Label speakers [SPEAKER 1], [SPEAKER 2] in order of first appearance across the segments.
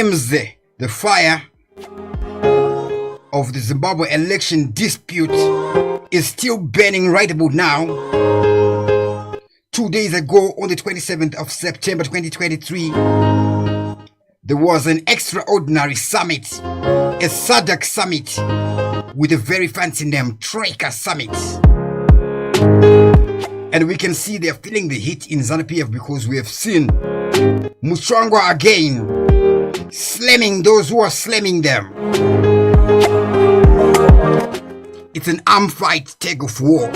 [SPEAKER 1] seems the fire of the Zimbabwe election dispute is still burning right about now. 2 days ago, on the 27th of September 2023, there was an extraordinary summit, a SADC summit with a very fancy name, Troika Summit. And we can see they're feeling the heat in ZANU-PF because we have seen Mutsvangwa again slamming those who are slamming them. It's an armed fight, tug of war.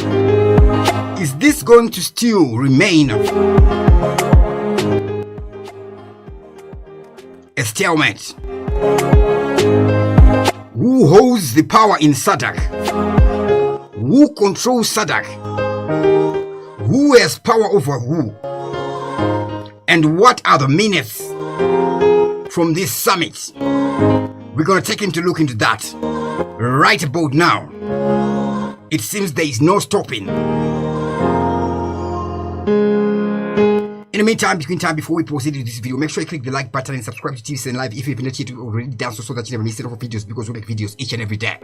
[SPEAKER 1] Is this going to still remain a stalemate? Who holds the power in SADC? Who controls SADC? Who has power over who? And what are the minutes from this summit? We're going to take him to look into that right about now. It seems there is no stopping. In the meantime, before we proceed with this video, make sure you click the like button and subscribe to TVCN Live if you've not yet already done so that you never miss any of our videos, because we make videos each and every day.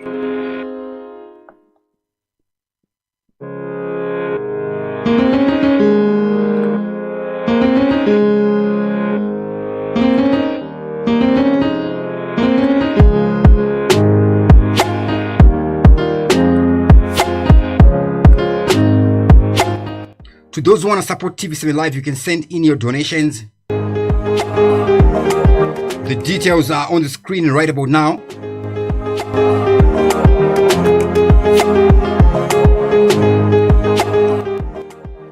[SPEAKER 1] To those who want to support TV7 Live, you can send in your donations. The details are on the screen right about now.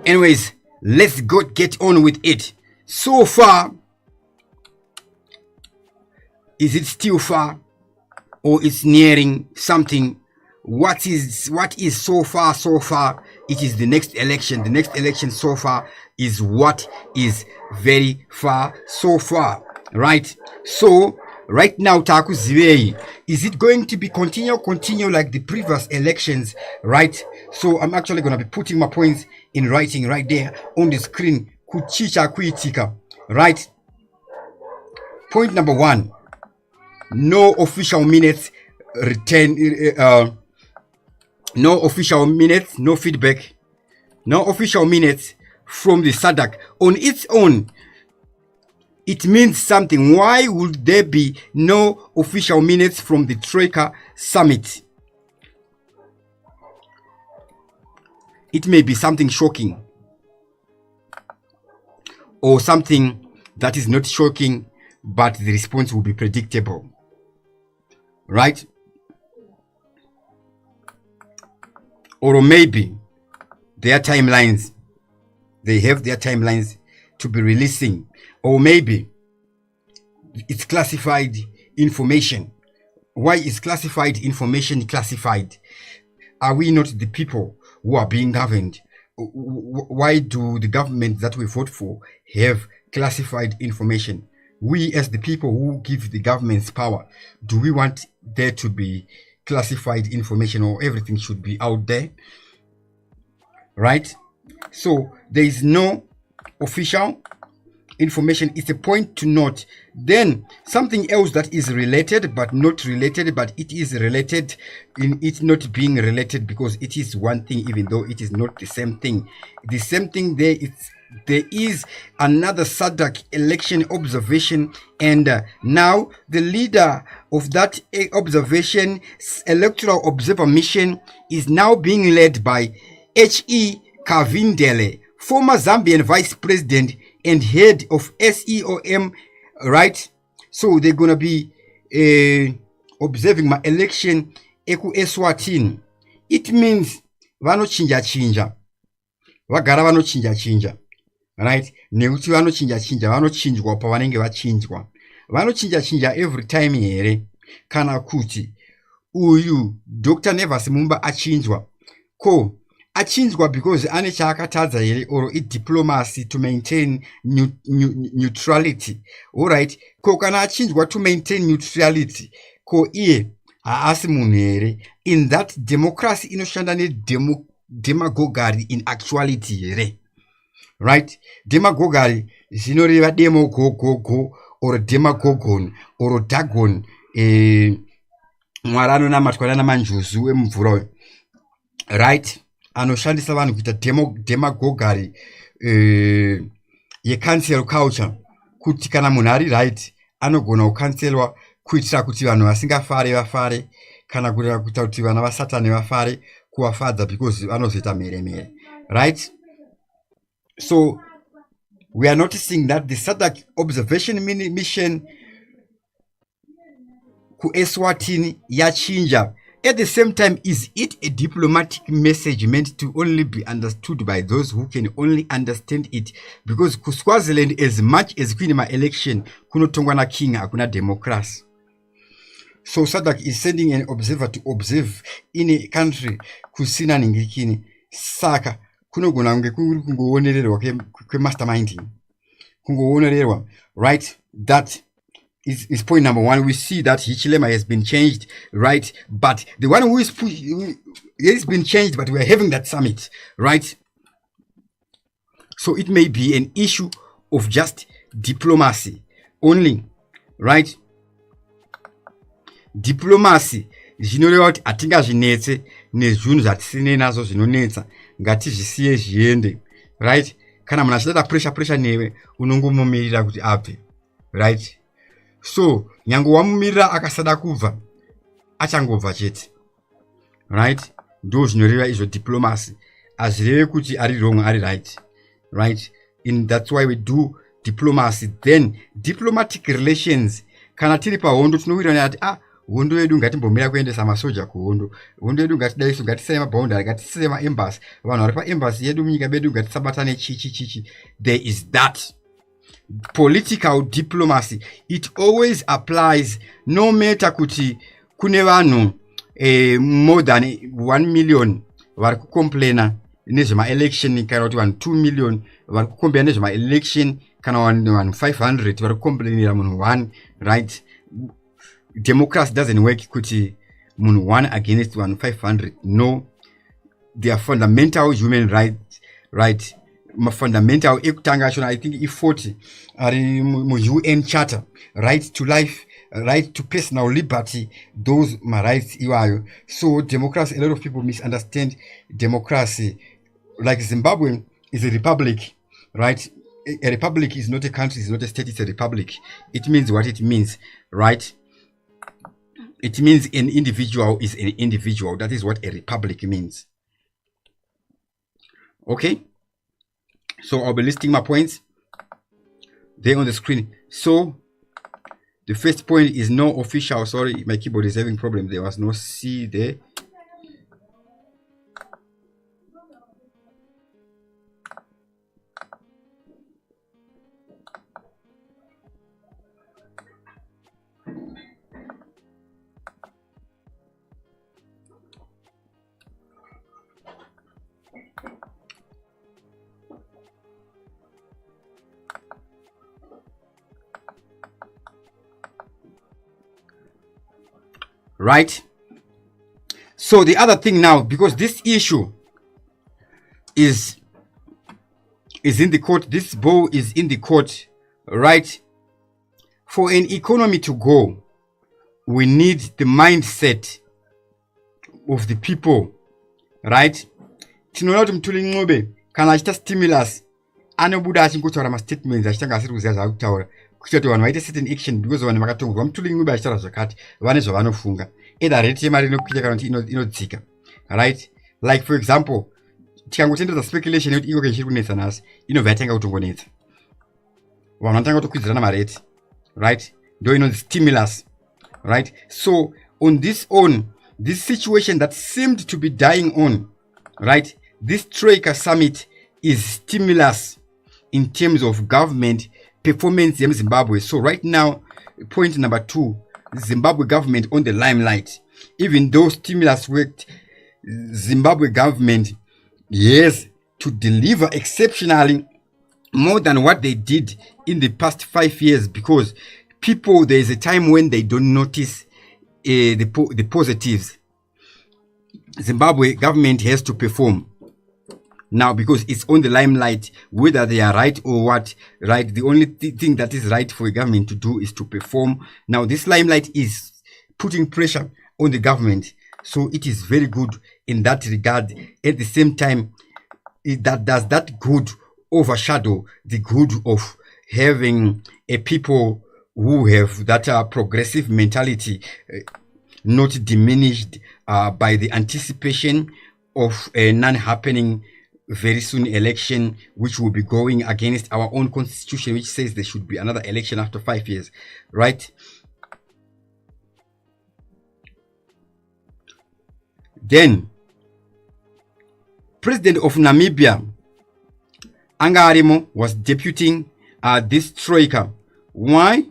[SPEAKER 1] Anyways, let's get on with it. So far, is it still far or it's nearing something? What is so far? It is the next election. The next election so far is what is very far so far, right? So right now, Taku Zivei, is it going to be continue like the previous elections, right? So I'm actually going to be putting my points in writing right there on the screen. Kuchicha kuitika, right? Point number 1, no official minutes no official minutes, no feedback, no official minutes from the SADC on its own. It means something. Why would there be no official minutes from the Troika Summit? It may be something shocking or something that is not shocking, but the response will be predictable, right? Or maybe their timelines, they have their timelines to be releasing. Or maybe it's classified information. Why is classified information classified? Are we not the people who are being governed? Why do the government that we vote for have classified information? We as the people who give the governments power, do we want there to be classified information, or everything should be out there, right? So there is no official information. It's a point to note. Then something else that is related but not related, but it is related in it not being related, because it is one thing even though it is not the same thing. The same thing there is another SADC election observation, and now the leader of that observation electoral observer mission is now being led by H.E. Kavindele, former Zambian vice president and head of SEOM, right? So they're gonna be observing my election eku Eswatini. It means vanochinja vagara vanochinja, right? Nekuti vanochinjwa pavanenge vanochinja every time here. Kana kuti uyu Dr. Nevas Mumba achinjwa because ane chaakatadza here, or diplomacy to maintain neutrality. All right, ko kana achinjwa to maintain neutrality, ko iye haasi munhu here in that democracy inoshanda demagoguery in actuality here, right? Demagoguery zvinoreva demo go or demagogon or dagon mwari anonamatwa namanjuzu emvura right anoshandisa vanhu kuita demagogari yecancel culture kuti kana munhu ari right anogona kucancelwa kuitira kuti vanhu vasingafare vafare kana kuita kuti vana vasatani vafare kuvafadza because vanozoita mheremhere right. So we are noticing that the SADC observation mission ku Eswatini yachinja. At the same time, is it a diplomatic message meant to only be understood by those who can only understand it? Because ku Swaziland, as much as kuna election kunotongwa na king hakuna democracy. So SADC is sending an observer to observe in a country kusina ningikini saka kunogona kunge kungowonererwa masterminding kungowonererwa right. That is point number one. We see that Hichilema has been changed, right? But the one who is has been changed, but we are having that summit, right? So it may be an issue of just diplomacy only, right? Diplomacy zvinoreva kuti hatingazvinetse nezvinhu zvatisine nazvo zvinonetsa, ngatizvisiye zviende, right? Kana munhu achida pressure newe unongomumirira kuti abve, right? So nyange wamumirira akasada kubva achangobva chete, right? Ndo zvinoreva izvo diplomacy, azvireve kuti ari wrong ari right, right? That's why we do diplomacy. Then diplomatic relations, kana tiri pahondo tinowirana kuti hondo yedu ngatimbomira kuendesa masoja kuhondo, hondo yedu ngatidaiso ngatisema boundary ngatisema embassy, vanhu vari pa embassy yedu munyika medu ngatisabatane chichi. There is that political diplomacy. It always applies, no matter kuti kune vanhu more than 1 million vari kucomplaina nezvema election, kana kuti vanhu 2 million vari kucomplaina nezvema election, kana vanhu 500 vari kucomplainira munhu 1, right? Democracy doesn't work kuti munhu 1 against vanhu 500. No, they are fundamental human rights, right? Fundamental ekutanga achona, I think i40 ari mu UN charter, right to life, right to personal liberty, those my rights iwayo. So democracy, a lot of people misunderstand democracy. Like Zimbabwe is a republic, right? A republic is not a country, it's not a state, it's a republic. It means what it means, right? It means an individual is an individual. That is what a republic means. Okay? So I'll be listing my points there on the screen. So the first point is no official. Sorry, my keyboard is having problem. There was no C there. Right? So the other thing now, because this issue is in the court, this bill is in the court, right? For an economy to go, we need the mindset of the people, right? Tinoona kuti Mutuli Ncube kana achita stimulus anobuda achingotaura mastatements achitanga asiri kuziva zvaakutaura kuti vanhu vaite certain action because vanhu vakatongerwa Mutuli Ncube achitaura zvakati vane zvavanofunga, either rate yemari inokwira kana kuti inodzika, right? Like for example, tikangotendedza speculation yekuti iko ichiri kunetsa nhasi inobva yatanga kutongonetsa, vanhu vanotanga kutokwidzirana marate, right? Ndo inonzi stimulus, right? So on this situation that seemed to be dying on, right? This Troika summit is stimulus in terms of government performance in Zimbabwe. So right now, point number 2, Zimbabwe government on the limelight. Even though stimulus worked, Zimbabwe government, yes, to deliver exceptionally more than what they did in the past 5 years, because people, there is a time when they don't notice the positives. Zimbabwe government has to perform. now because it's on the limelight, whether they are right or what, right? The only thing that is right for a government to do is to perform. Now this limelight is putting pressure on the government, so it is very good in that regard. At the same time, does that good overshadow the good of having a people who have that progressive mentality, not diminished by the anticipation of a non-happening very soon election, which will be going against our own constitution, which says there should be another election after 5 years, right? Then President of Namibia Angarimo was deputing this troika. Why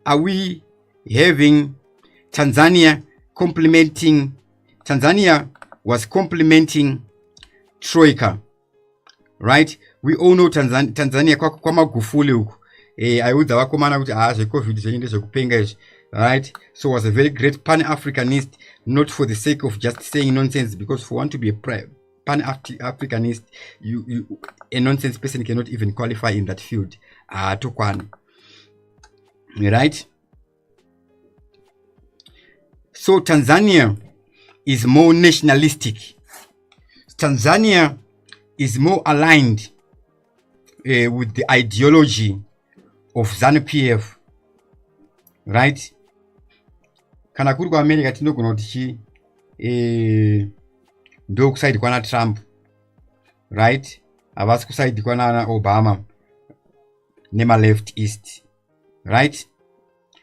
[SPEAKER 1] are we having Tanzania complimenting? Tanzania was complimenting troika, right? We all know Tanzania kwa Magufuli huku ayuda wakomana kuti COVID zvende zvekupenga izvi, right? So was a very great pan-Africanist, not for the sake of just saying nonsense, because for one to be a pan-Africanist, a nonsense person cannot even qualify in that field. Right? So Tanzania is more nationalistic. Tanzania is more aligned with the ideology of ZANU-PF, right? Kana kuri kwa America tinogona kuti ndo kusaidi kwana Trump, right? Avasi kusaidi kwana Obama nema left east, right?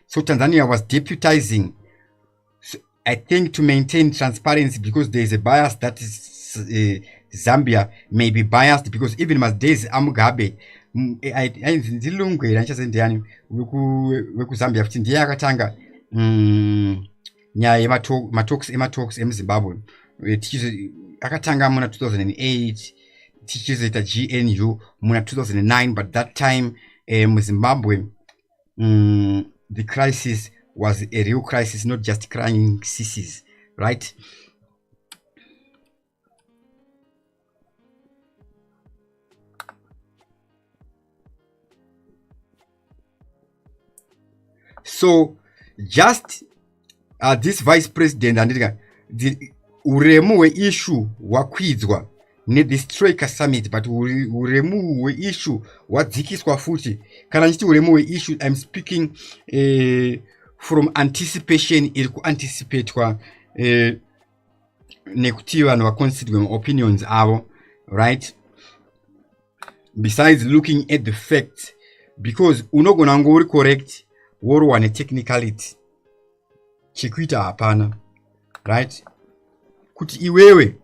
[SPEAKER 1] So Tanzania was deputizing, so I think, to maintain transparency, because there is a bias that is Zambia may be biased, because even Days Mugabe ndilungwera ndichazendeyani weku Zambia futi ndiye akatanga nyaya yematalks emuZimbabwe, akatanga muna 2008 tichizoita GNU muna 2009, but that time muZimbabwe the crisis was a real crisis, not just crying sissies, right? So just this vice president and the uremu we issue wakwidzwa ne this troika summit, but uremu we issue wadzikiswa futi. Kana nchiti uremu we issue, I'm speaking from anticipation, iri kuanticipatwa nekuti vanhu vaconsidering opinions avo, right? Besides looking at the facts, because unogona ngori correct woro wane technicality chikuita hapana, right? Kuti iwewe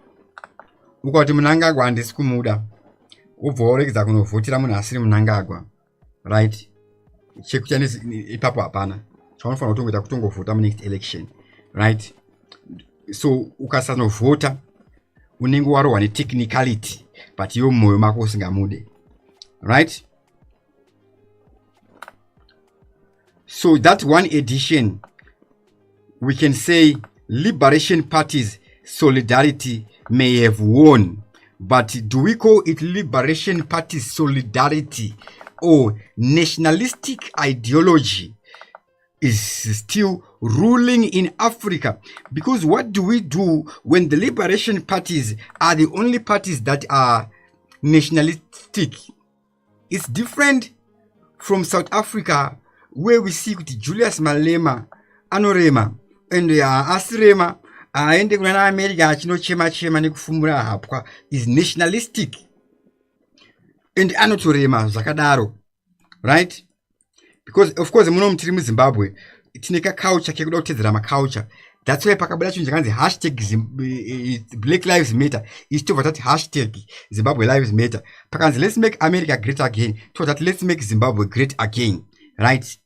[SPEAKER 1] ukati Mnangagwa handisi kumuda, ubva waregedza kunovhotera munhu asiri Mnangagwa, right? Chekuita ipapo hapana, chaunofanira kutongoita kutongovhota munext election, right? So ukasanovhota unenge warohwa netechnicality, but iwe mumwoyo mako usingamude, right? So that one edition, we can say Liberation Party's solidarity may have won, but do we call it Liberation Party's solidarity or nationalistic ideology is still ruling in Africa? Because what do we do when the liberation parties are the only parties that are nationalistic? It's different from South Africa, where we see Julius Malema anorema and asirema aende kuna America achinochema nekufumura hapwa is nationalistic and anotorema zvakadaro, right? Because of course muno mutiri muZimbabwe tineka culture kekuda kutedzera maculture. That's why pakabada chinhu chakanzi hashtag Black Lives Matter is tobva tati hashtag Zimbabwe Lives Matter. Pakanzi let's make America great again, tobva tati let's make Zimbabwe great again, right?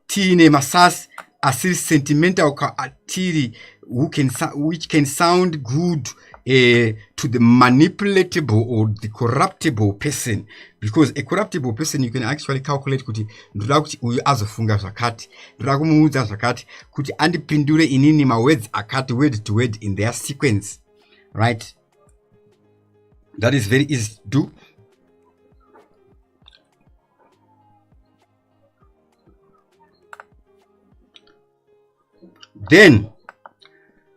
[SPEAKER 1] Tine masas asiri sentimental atiri which can sound good to the manipulatable or the corruptible person, because a corruptible person you can actually calculate kuti ndoda kuti uyu azofunga zvakati, ndoda kumuudza zvakati, kuti andipindure inini mawords akati word to word in their sequence, right? That is very easy to do. Then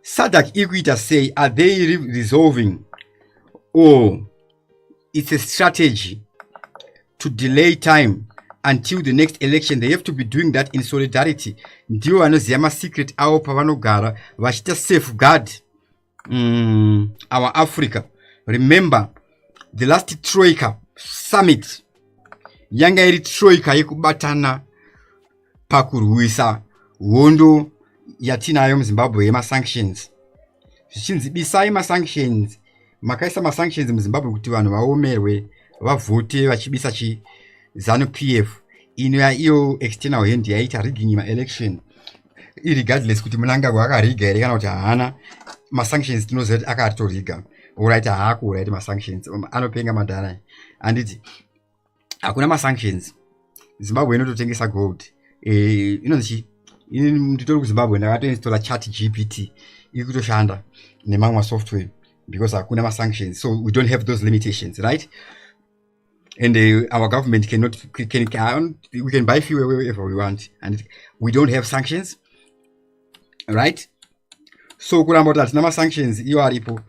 [SPEAKER 1] SADC Equator say, are they resolving, or it's a strategy to delay time until the next election? They have to be doing that in solidarity. Ndiwo vanoziva masecret avo pavanogara vachita safeguard our Africa. Remember the last Troika summit yanga iri Troika yekubatana pakurwisa hondo yatinayo muZimbabwe yemasanctions. Zvichinzi bisai masanctions, makaisa masanctions muZimbabwe kuti vanhu vaomerwe vavhote vachibisa ZANU-PF ino iyo external hand yaita rigging ma-election, irregardless kuti Mnangagwa akariga here kana kuti haana. Masanctions tinoziva kuti akatoriga, alright, haakuurayiti masanctions, anopenga madhara. Anditi hakuna masanctions. Zimbabwe inototengesa gold. Inonzi nditori kuZimbabwe ndakatoinstalla ChatGPT iri kutoshanda nemamwe software because hakuna masanctions, so we don't have those limitations, right? And our government we can buy fuel wherever we want, and we don't have sanctions, right? So kuramba kuti hatina masanctions iyo aripo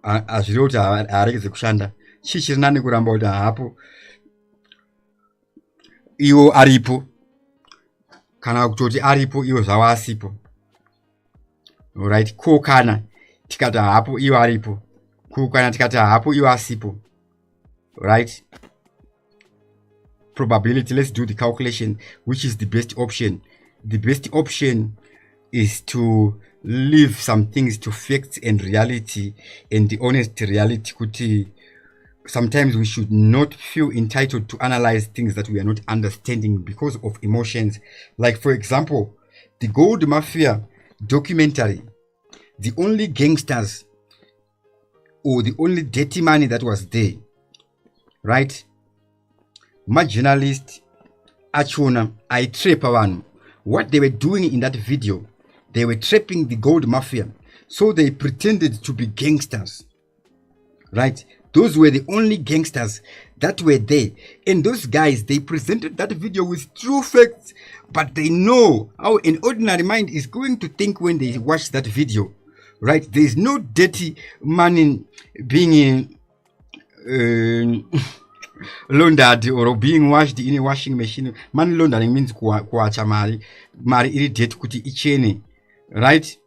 [SPEAKER 1] azviri kuti haaregedze kushanda. Chichiri nani kuramba kuti haapo iwo aripo, kana kutoti aripo iwo zvavo asipo, right? Ko kana tikati haapo iwo aripo, ko kana tikati haapo iwo asipo, right? Probability, let's do the calculation. Which is the best option? The best option is to leave some things to facts and reality, and the honest reality. Kuti sometimes we should not feel entitled to analyze things that we are not understanding because of emotions. Like, for example, the Gold Mafia documentary, the only gangsters or the only dirty money that was there, right? My journalist achona I trap one. What they were doing in that video, they were trapping the Gold Mafia, so they pretended to be gangsters, right? Those were the only gangsters that were there, and those guys, they presented that video with true facts, but they know how an ordinary mind is going to think when they watch that video, right? There is no dirty money being laundered or being washed in a washing machine. Money laundering means kuacha mari iri dirty kuti ichene, right?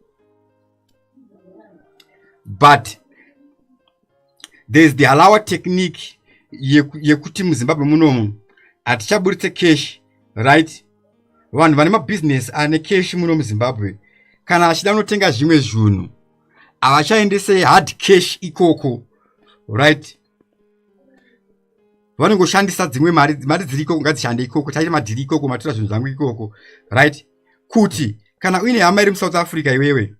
[SPEAKER 1] But there's the halawa technique yekuti muZimbabwe munomu atichaburitse cash, right? Vanhu vane mabusiness ane cash muno muZimbabwe kana achida kunotenga zvimwe zvinhu avachaendese hard cash ikoko, right? Vanongoshandisa dzimwe mari dziriko ngadzishande ikoko, taita madhiri ikoko, matora zvinhu zvangu ikoko, right? Kuti kana uine hama iri muSouth Africa iwewe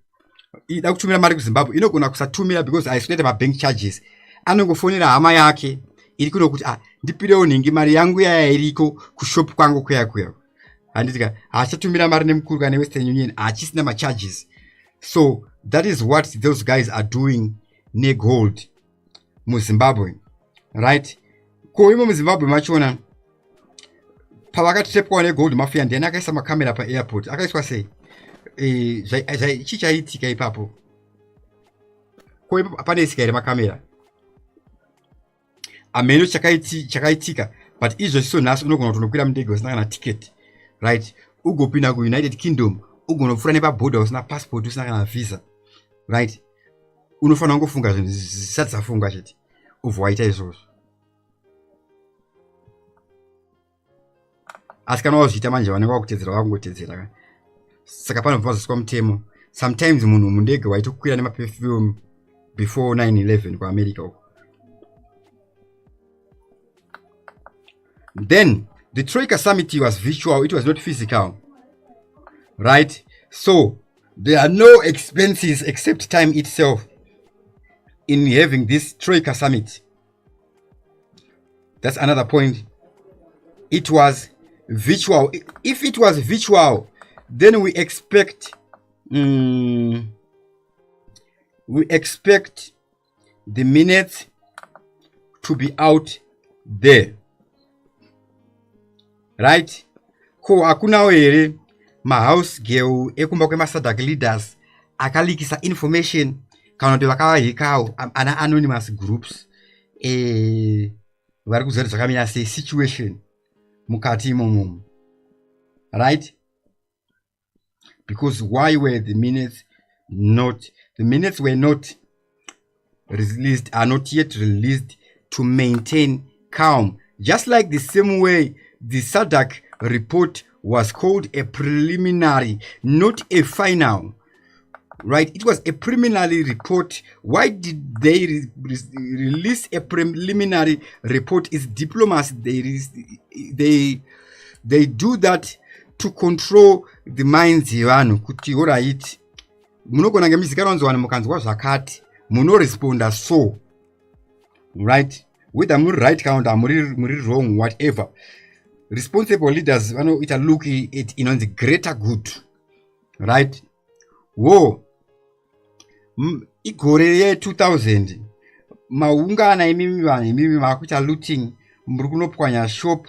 [SPEAKER 1] ida kutumira mari kuZimbabwe, inogona kusatumira because aisinoita mabank charges. Anongofonera hama yake iri kuno kuti ndipirewo nhingi mari yangu yaya iriko kushop kwangu kuya. Handitika achatumira mari nemukuru kana Western Union achisina macharges. So that is what those guys are doing negold muZimbabwe, right? Ko imo muZimbabwe machona pavakatrepwa negold mafia ndiani akaisa makamera paairport, akaiswa sei? Chichaitika ipapo? Ko ipo pane isika ere makamera? Ameno chakaitika, but izvo nhasi unogona kutonokwira mundege usina kana ticket, right? Ugopinda kuUnited Kingdom, ugonopfuura nepaborder usina passport, usina kana visa, right? Unofanira kungofunga zvinhu zvisati zvafungwa chete ubva waita izvozvo. Asi kana wazviita manje vanenge vakutedzera vakungotedzera. Saka panobvaziswa mutemo. Sometimes munhu mundege waitokwira nemaperfume before 9/11 kuAmerica uko. Then the Troika summit was virtual, it was not physical, right? So there are no expenses except time itself in having this Troika summit. That's another point. It was virtual. If it was virtual, then we expect we expect the minutes to be out there, right? Ko hakuna here house girl ekumba kwema SADC leaders akalikisa information kana kuti vakavahikawo ana anonymous groups vari kuziva zvakamira sei situation mukati imomo, right? Because why were the minutes not, the minutes were not released, are not yet released to maintain calm, just like the same way the SADC report was called a preliminary, not a final, right? It was a preliminary report. Why did they release a preliminary report? It's diplomacy. They do that to control the minds yevanhu kuti alright munogona ngemizikaronzwana mukanzwa zvakati munoresponda so, right? Whether muri right kana kuti muri wrong, whatever, responsible leaders vanoita look at inonzi greater good, right? Wo igore ye-2000 maungana imimi vanhu imimi makuita looting, muri kunopwanya shop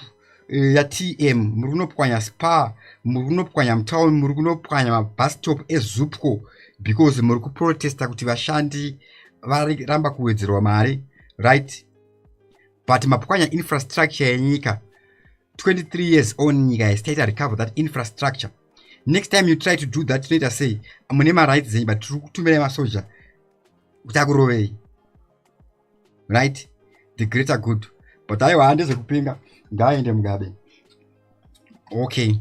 [SPEAKER 1] ya TM, muri kunopwanya spa, muri kunopwanya mtown, muri kunopwanya mabus stop eZupco because muri kuprotesta kuti vashandi varamba kuwedzerwa mari, right? But mapwanya infrastructure yenyika 23 years on, nyika has started to recover that infrastructure. Next time you try to do that, let us say mune marights zenyu but tiri kutumira masoja kuti akurovei, right? The greater good. But aiwa handezekupinga ngaende mugabe. Okay,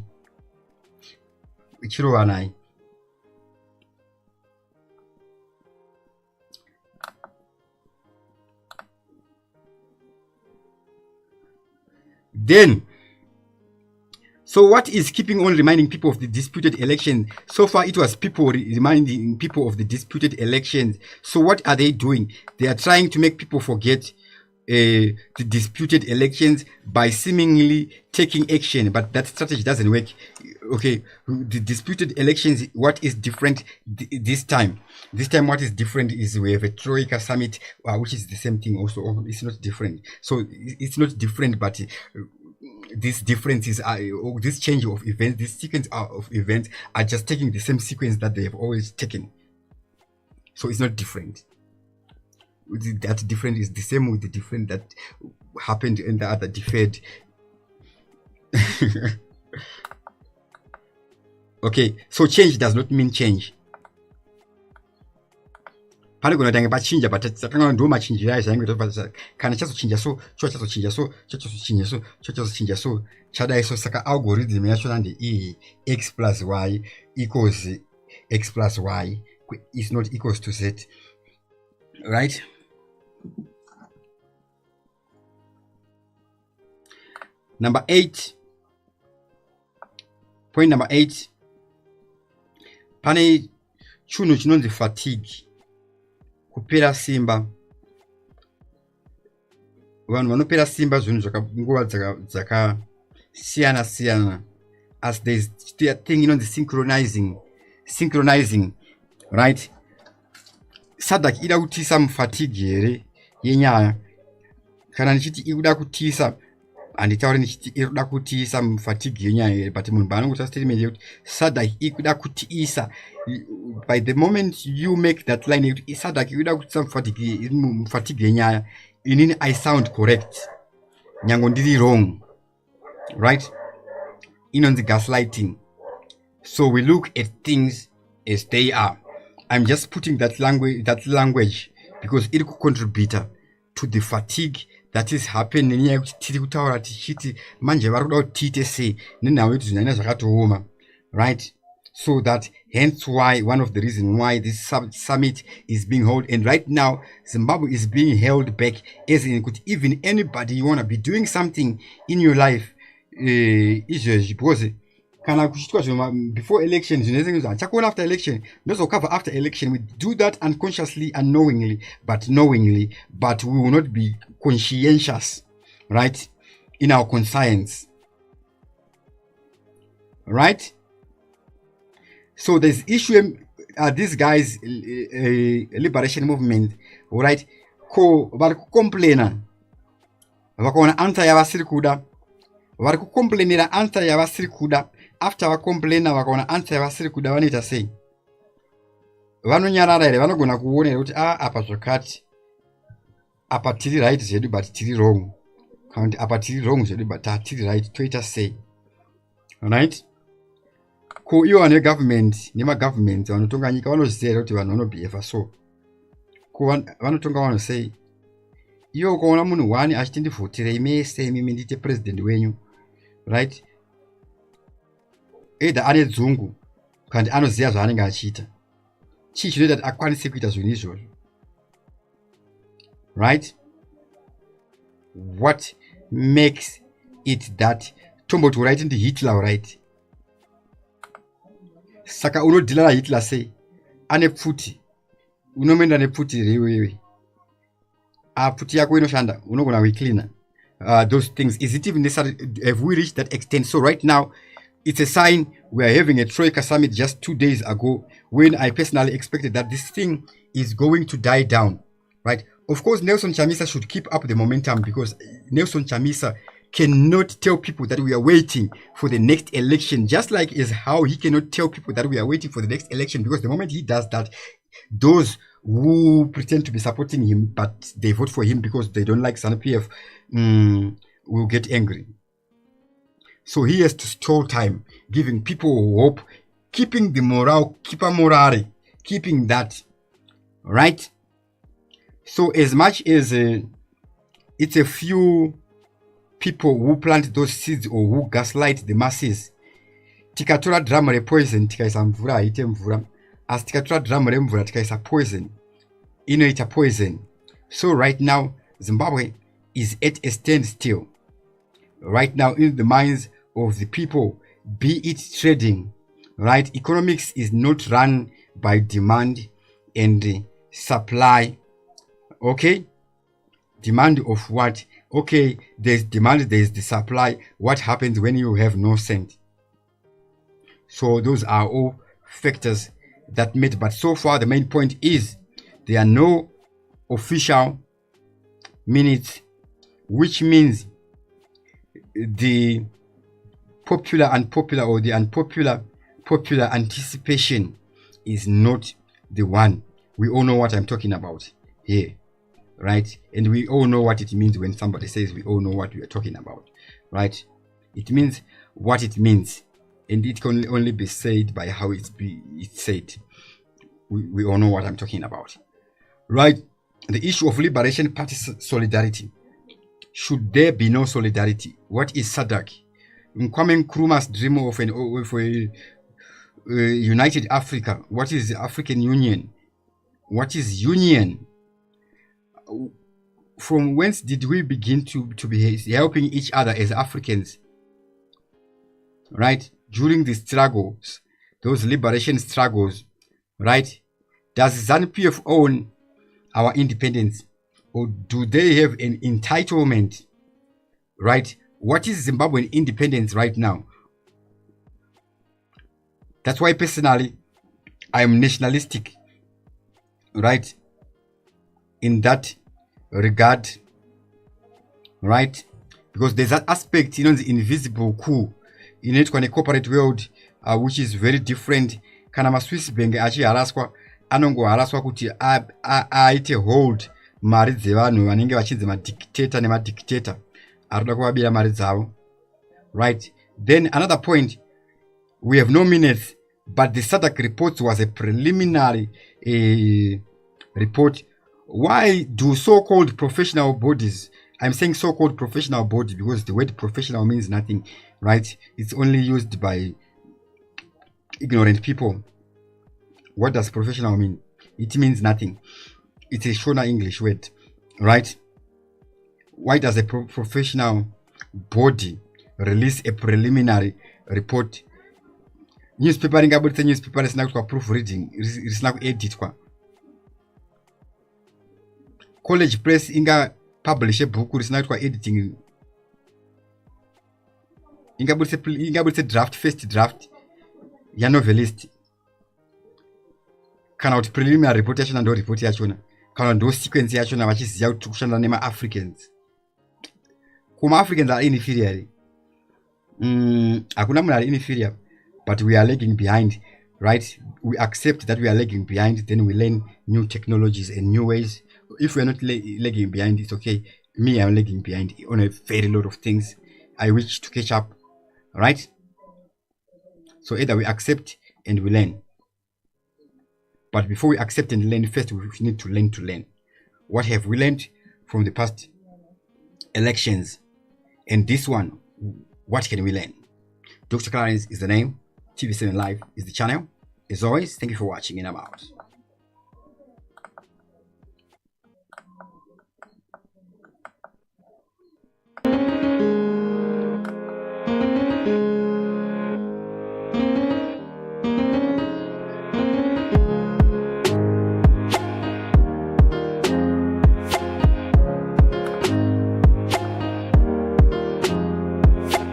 [SPEAKER 1] chirova nai. Then, so what is keeping on reminding people of the disputed election? So far, it was people reminding people of the disputed elections. So what are they doing? They are trying to make people forget the disputed elections by seemingly taking action, but that strategy doesn't work. Okay, the disputed elections, what is different this time? This time what is different is we have a Troika summit, which is the same thing also. It's not different. So it's not different, but these differences are, this change of events, this sequence of events are just taking the same sequence that they have always taken. So it's not different. That different is the same with the different that happened in the other deferred. Okay, so change does not mean change. Pane kuna tange pachinja but takanga ndo machinjira zvainge kana chazochinja so chazochinja so chazochinja so chazochinja so chadai so saka algorithm yacho ndi e x plus y equals x plus y is not equals to z, right? Number 8, point number 8, pane chunhu chinonzi fatigue, kupera simba. Vanhu vanopera simba zvinhu nguva dzakasiyana siyana, as there's a thing inonzi synchronizing, right? SADC ida kutisa mufatigue here yenyaya. Kana ndichiti ikuda kutisa handitauri ndichiti ikuda kutisa mufatigue yenyaya here, but munhu paanongota statement yekuti SADC ikuda kutiisa. By the moment you make that line yekuti SADC ikuda kutisa mufatigue yenyaya, inini I sound correct nyango ndiri wrong, right? Inonzi gaslighting. So we look at things as they are. I'm just putting that language because it could contribute to the fatigue that is happening. Tiri kutaura tichiti manje vari kuda kuti tiite sei nenhau yedu zvinhu zvakatooma, right? So that hence why one of the reasons why this summit is being held, and right now Zimbabwe is being held back, as in could even anybody you want to be doing something in your life because kana kuchitwa before election chakona after election no cover after election. We do that unconsciously, unknowingly, but knowingly, but we will not be conscientious, right, in our conscience, right? So there's issue these guys liberation movement, all right, ko vari kucomplaina vakaona answer yavasiri kuda, vari kucomplainira answer yavasiri kuda. After vacomplaina vakaona answer yavasiri kuda, vanoita sei? Vanonyarara here, vanogona kuona here kuti apa zvakati, apa tiri right zvedu but tiri wrong, kana kuti apa tiri wrong zvedu but tiri right, toita sei? Right? Ko ivo vanhu vegovernment nemagovernment vanotonga nyika vanozviziva here kuti vanhu vanobhihevha so. Ko vanotonga vanhu sei? Ivo ukaona munhu 1 achiti ndivhotirei mese imimi ndiite president wenyu, right? Either ane dzungu kana kuti anoziva zvaanenge achiita. Chii chinoita kuti akwanise kuita zvinhu izvozvo? Right? What makes it that tomboti uraiti ndi Hitler, right? Saka unodhila na Hitler sei? Ane pfuti, unomenda nepfuti rewewe. Pfuti yako inoshanda, unogona kuicleana. Those things, is it even necessary? Have we reached that extent? So right now, it's a sign we are having a Troika summit just 2 days ago, when I personally expected that this thing is going to die down, right? Of course, Nelson Chamisa should keep up the momentum, because Nelson Chamisa cannot tell people that we are waiting for the next election, just like is how he cannot tell people that we are waiting for the next election, because the moment he does that, those who pretend to be supporting him but they vote for him because they don't like ZANU-PF will get angry. So he has to stall time, giving people hope, keeping the morale, keeping that, right? So as much as it's a few people who plant those seeds or who gaslight the masses, tikatora drum repoison tikaisa mvura haite mvura, as tikatora drum remvura tikaisa poison inoita poison. So right now Zimbabwe is at a standstill right now in the minds of the people, be it trading, right? Economics is not run by demand and supply. Okay, demand of what? Okay, there's demand, there's the supply. What happens when you have no cent? So those are all factors that matter. But so far the main point is there are no official minutes, which means the popular unpopular or the unpopular popular anticipation is not the one. We all know what I'm talking about here, right? And we all know what it means when somebody says we all know what we are talking about, right? It means what it means, and it can only be said by how it's said. We all know what I'm talking about, right? The issue of Liberation Party solidarity. Should there be no solidarity? What is SADC? Kwame Nkrumah's dream of a united Africa. What is the African Union? What is union? From whence did we begin to be helping each other as Africans, right? During the struggles, those liberation struggles, right? Does ZANU-PF own our independence, or do they have an entitlement, right? What is Zimbabwean independence right now? That's why personally I am nationalistic, right? In that regard, right? Because there's that aspect, you know, the invisible coup in it, when a corporate world, which is very different. Kana ma Swiss bank achi harasswa, anongo harasswa kuti aite hold mari dzevanhu vanenge vachinzi madictator nemadictator arikuda kuvabira mari dzavo, right? Then another point, we have no minutes, but the SADC report was a preliminary report. Why do so-called professional bodies, I'm saying so-called professional body because the word professional means nothing, right? It's only used by ignorant people. What does professional mean? It means nothing. It's a Shona English word, right? Why does a professional body release a preliminary report? Newspaper ingabuditse newspaper risina kuitwa proofreading, risina kueditwa. College press inga publish a book risina kuitwa editing. Ingabuditse draft, first draft ya novelist. kana kuti preliminary report yachona ndo report yachona kana ndo sequence yachona vachiziva kuti kushanda nema-Africans. Kuma-Africans are inferior. Hakuna munhu ari inferior, but we are lagging behind, right? We accept that we are lagging behind, then we learn new technologies and new ways. If we are not lagging behind, it's okay. Me, I'm lagging behind on a very lot of things. I wish to catch up, right? So either we accept and we learn. But before we accept and learn, first we need to learn. What have we learned from the past elections? And this one, what can we learn? Dr. Clarence is the name. TV7 Live is the channel. As always, thank you for watching, and I'm out.